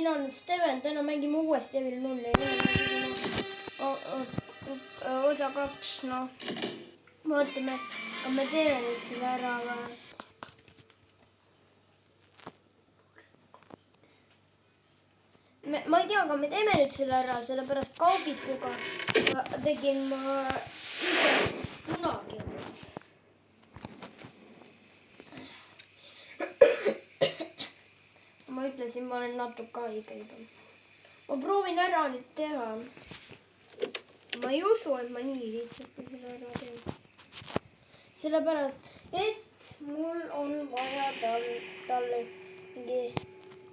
mina olen Steven, täna mängime uuesti Evil 0 osa 2, noh. Vaatame, aga me teeme nüüd selle ära või? Ma ei tea, aga me teeme nüüd selle ära, sellepärast kaubikuga tegin ma ise kunagi. Ma ütlesin, ma olen natuke haige juba. Ma proovin ära nüüd teha. Ma ei usu, et ma nii lihtsasti seda ära teen. Sellepärast, et mul on vaja talle mingi...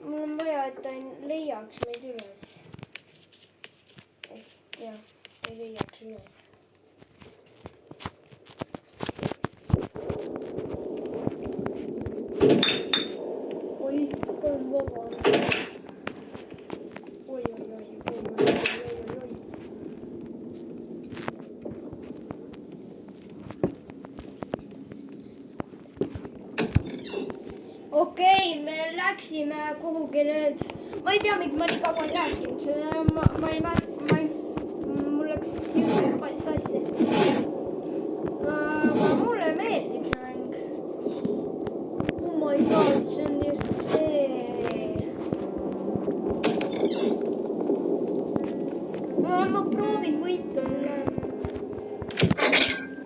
Mul on vaja, et ta ei leiaks meid üles. Et jah, ei leiaks üles. Oi, palun vabandust. Oi. Okei, me läksime kuhugi nüüd. Ma ei tea, miks ma nii kaua ei rääkinud. Mul läks juba sassi. Aga mulle meeldib see mäng. Oh my god, see on just see. Ma proovin võita selle.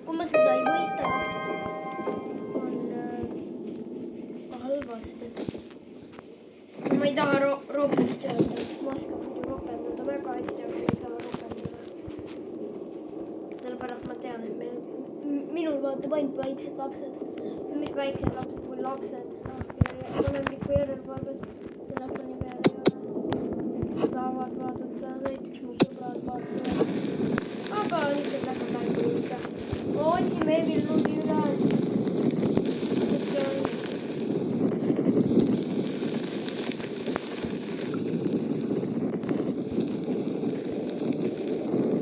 Kui ma seda ei võita, on halvasti. Ma ei taha ropust öelda. Ma oskan muidu ropendada väga hästi, aga ma ei taha ropendada. Sellepärast ma tean, et minul vaatab ainult väiksed lapsed. Mis väiksed lapsed või lapsed. Olendiku järelevalvet telefoni peale ei ole. Saavad vaadata, näiteks mu sõbrad vaatavad. Aga lihtsalt lähme mängu juurde. Ma otsime Evil 0 üles. Kus ta on?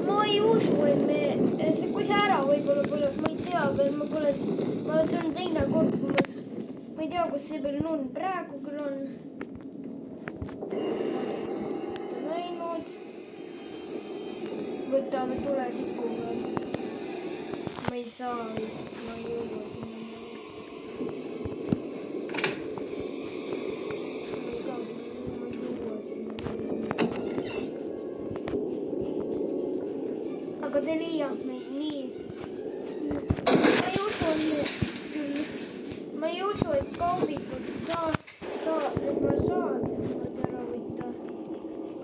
Ma ei usu, et kui see ära võib-olla pole, ma ei tea veel, see on teine kord, kui ma ei tea, kus Evil 0 praegu küll on. Läinud. Võtame tuletikuga. Ma ei saa vist, ma ei jõua sinna. Aga te leiab meid nii. Ma ei usu, et kaubikus et ma saan niimoodi ära võtta.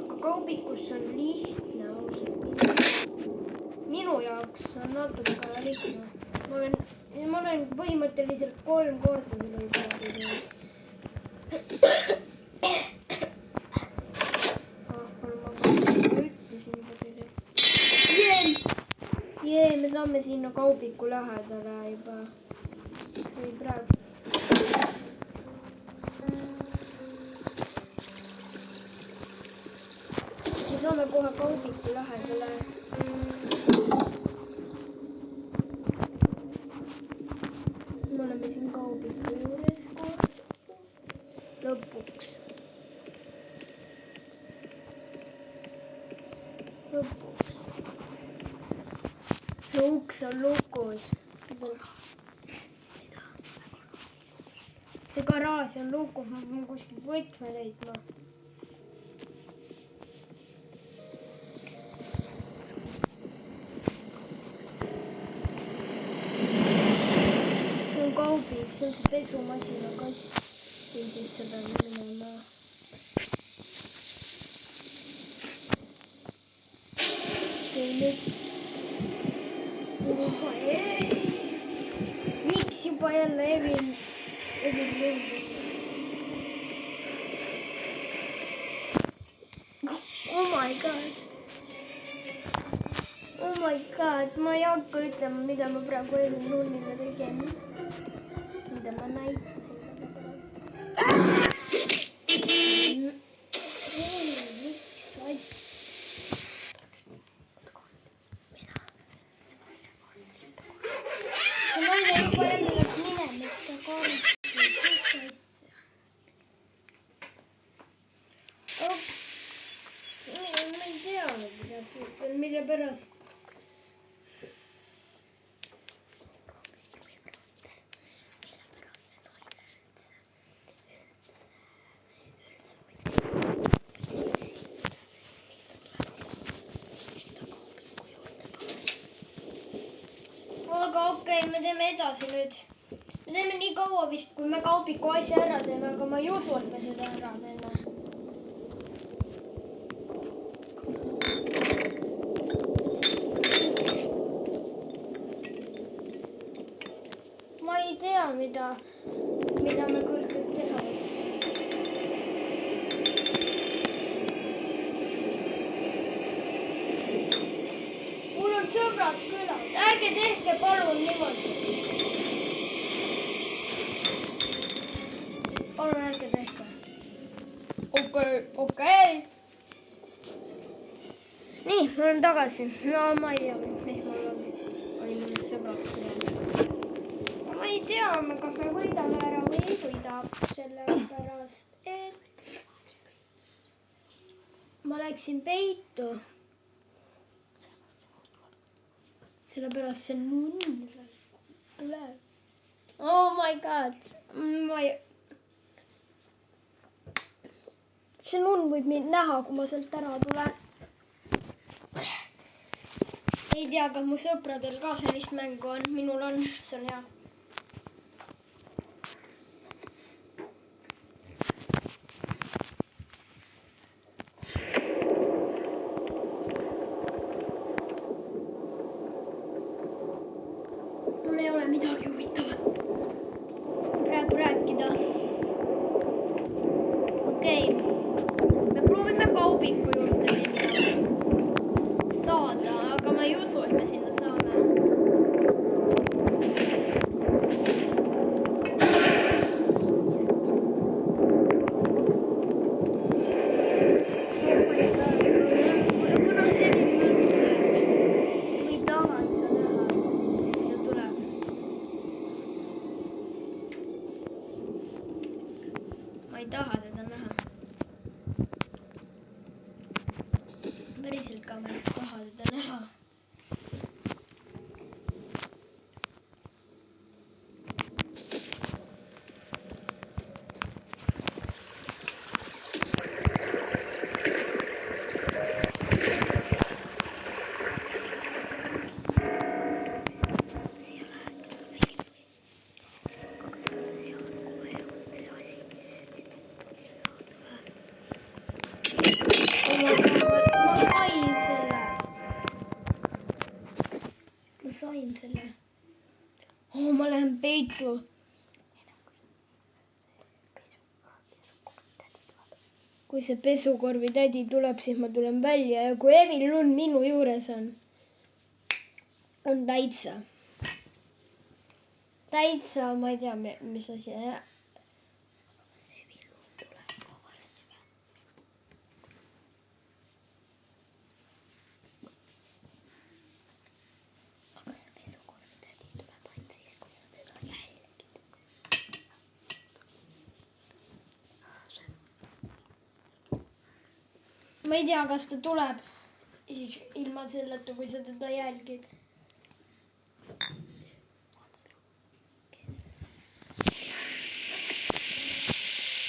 Aga kaubikus on lihtne ausalt. Minu jaoks on natuke lihtne. Ma olen põhimõtteliselt 3 korda selle juba teinud. Jee, me saame sinna kaubiku lähedale juba. Või praegu. Me saame kohe kaubiku lähedale. Me oleme siin kaubiku juures kohe. Lõpuks. See uks on lukus. See garaaž on lukus, ma pean kuskil võtme leidma. See on kaubik, see on see pesumasina kast. Ja siis seda minema. Okei, nüüd. Miks juba jälle Evil 0? Oh my god. Oh my god, ma ei hakka ütlema, mida ma praegu Evil 0-le tegin. Mida ma näitasin. Miks asja? See naine juba jälle läks minemist ja karti. Kus asja? teagi täpselt, mille pärast. Aga okei, me teeme edasi nüüd. Me teeme nii kaua vist, kui me kaubiku asja ära teeme, aga ma ei usu, et me seda ära teeme. Ma ei tea, mida me küll kõik teha võiks. Mul on sõbrad külas, ärge tehke palun niimoodi. Palun ärge tehke. Okei. Nii, ma olen tagasi. No ma ei tea, mis mul oli mul sõbrad külas. Ma ei tea, kas me võidame ära või ei võida, sellepärast, et ma läksin peitu. Sellepärast see nunn tuleb. Oh my god. See nunn võib mind näha, kui ma sealt ära tulen. Ei tea, kas mu sõpradel ka sellist mängu on. Minul on, see on hea. Mul ei ole midagi huvitavat praegu rääkida. Okei. Me proovime kaubiku juurde minna. Saada, aga ma ei usu, et me sinna saame. Ma ei taha teda näha. Päriselt ka ma ei taha teda näha. Ma sain selle. Oh, ma lähen peitu. Kui see pesukorvi tädi tuleb, siis ma tulen välja ja kui Evil Nunn minu juures on täitsa, ma ei tea, mis asi. Ma ei tea, kas ta tuleb siis ilma selleta, kui sa teda jälgid.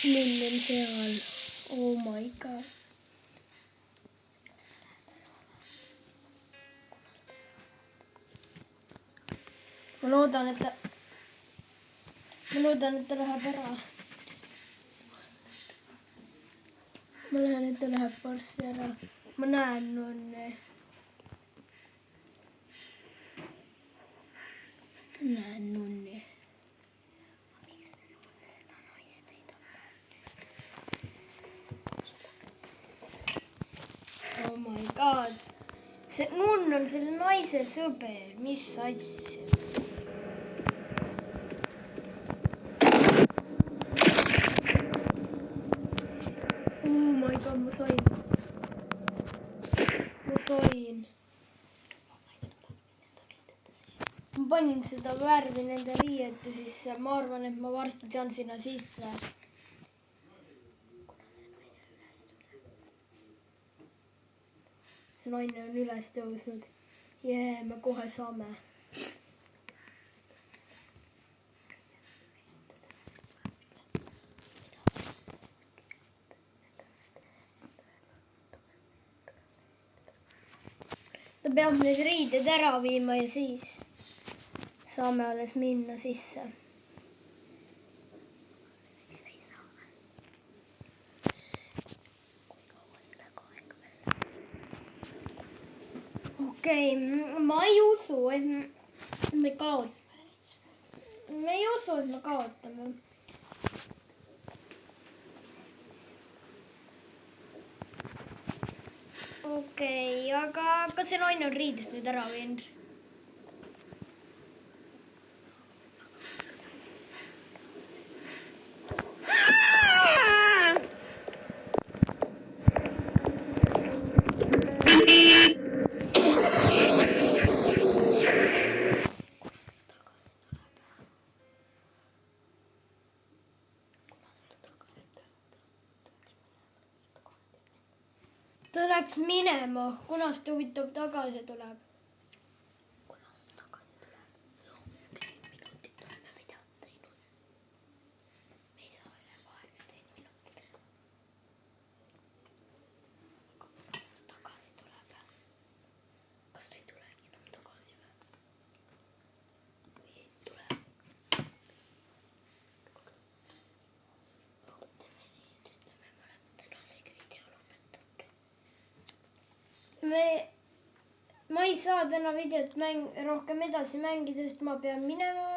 Null on seal. Oh my god. Ma loodan, et ta läheb ära. Ma lähen, et ta läheb varsti ära. Ma näen nunne. Näen nunne. Oh my god. See nunn on selle naise sõber. Mis asja? Oh my god, ma sain. Ma panin seda värvi nende riiete sisse. Ma arvan, et ma varsti saan sinna sisse. see naine on üles tõusnud. Jee, me kohe saame. Ta peab need riided ära viima ja siis saame alles minna sisse. Okei, ma ei usu, et me kaotame. Me ei usu, et me kaotame. Okei, aga kas see naine on riided nüüd ära viinud? Ta läks minema, kunas ta huvitav tagasi tuleb? Kunas ta tagasi tuleb? 11 minutit oleme videot teinud. Me ei saa üle 18 minutit. Aga kunas ta tagasi tuleb? Kas ta ei tulegi enam tagasi või? Või ei tule? Ootame nii, et ütleme, me oleme tänasega video lõpetanud. Ma ei saa täna videot rohkem edasi mängida, sest ma pean minema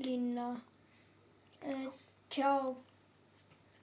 linna. Tšau.